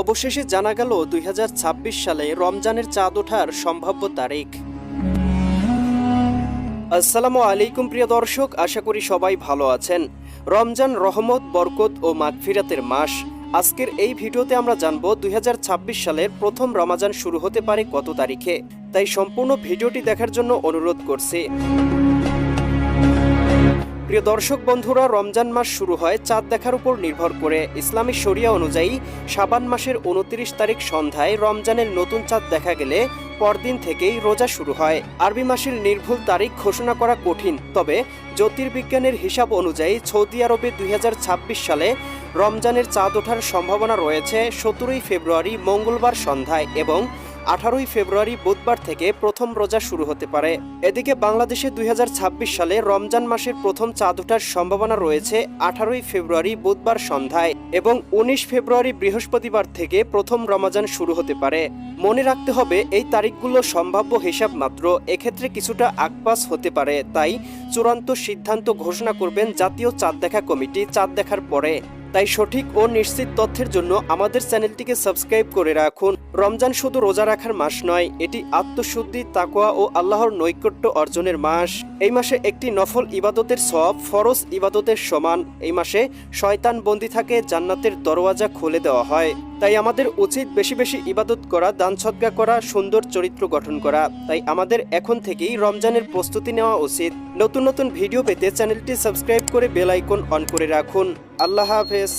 অবশেষে জানা গেল ২০২৬ সালে রমজানের চাঁদ ওঠার সম্ভাব্য তারিখ। আসসালামু আলাইকুম প্রিয় দর্শক, আশা করি সবাই ভালো আছেন। রমজান রহমত, বরকত ও মাগফিরাতের মাস। আজকের এই ভিডিওতে আমরা জানব ২০২৬ সালের প্রথম রমজান শুরু হতে পারে কত তারিখে। তাই সম্পূর্ণ ভিডিওটি দেখার জন্য অনুরোধ করছি। প্রিয় দর্শক বন্ধুরা, রমজান মাস শুরু হয় চাঁদ দেখার উপর নির্ভর করে। ইসলামী শরিয়া অনুযায়ী শাবান মাসের ২৯ তারিখ সন্ধ্যায় রমজানের নতুন চাঁদ দেখা গেলে পরদিন থেকেই রোজা শুরু হয়। আরবি মাসের নির্ভুল তারিখ ঘোষণা করা কঠিন, তবে জ্যোতির্বিজ্ঞানের হিসাব অনুযায়ী সৌদি আরবে ২০২৬ সালে রমজানের চাঁদ ওঠার সম্ভাবনা রয়েছে ১৭ই ফেব্রুয়ারি মঙ্গলবার সন্ধ্যায় এবং ১৮ই ফেব্রুয়ারি বুধবার থেকে প্রথম রোজা শুরু হতে পারে। এদিকে বাংলাদেশে ২০২৬ সালে রমজান মাসের প্রথম চাঁদ ওঠার সম্ভাবনা রয়েছে ১৮ই ফেব্রুয়ারি বুধবার সন্ধ্যায় এবং ১৯ ফেব্রুয়ারি বৃহস্পতিবার থেকে প্রথম রমজান শুরু হতে পারে। মনে রাখতে হবে, এই তারিখগুলো সম্ভাব্য হিসাব মাত্র, এক্ষেত্রে কিছুটা আকপাস হতে পারে। তাই চূড়ান্ত সিদ্ধান্ত ঘোষণা করবেন জাতীয় চাঁদ দেখা কমিটি চাঁদ দেখার পরে। তাই সঠিক ও নিশ্চিত তথ্যের জন্য আমাদের চ্যানেলটিকে সাবস্ক্রাইব করে রাখুন। রমজান শুধু রোজা রাখার মাস নয়, এটি আত্মশুদ্ধি, তাকওয়া ও আল্লাহর নৈকট্য অর্জনের মাস। এই মাসে একটি নফল ইবাদতের সওয়াব ফরজ ইবাদতের সমান। এই মাসে শয়তান বন্দী থাকে, জান্নাতের দরওয়াজা খুলে দেওয়া হয়। তাই আমাদের উচিত বেশি বেশি ইবাদত করা, দান সদকা করা, সুন্দর চরিত্র গঠন করা। তাই আমাদের এখন থেকেই রমজানের প্রস্তুতি নেওয়া উচিত। নতুন নতুন ভিডিও পেতে চ্যানেলটি সাবস্ক্রাইব করে বেল আইকন অন করে রাখুন। আল্লাহ হাফেজ।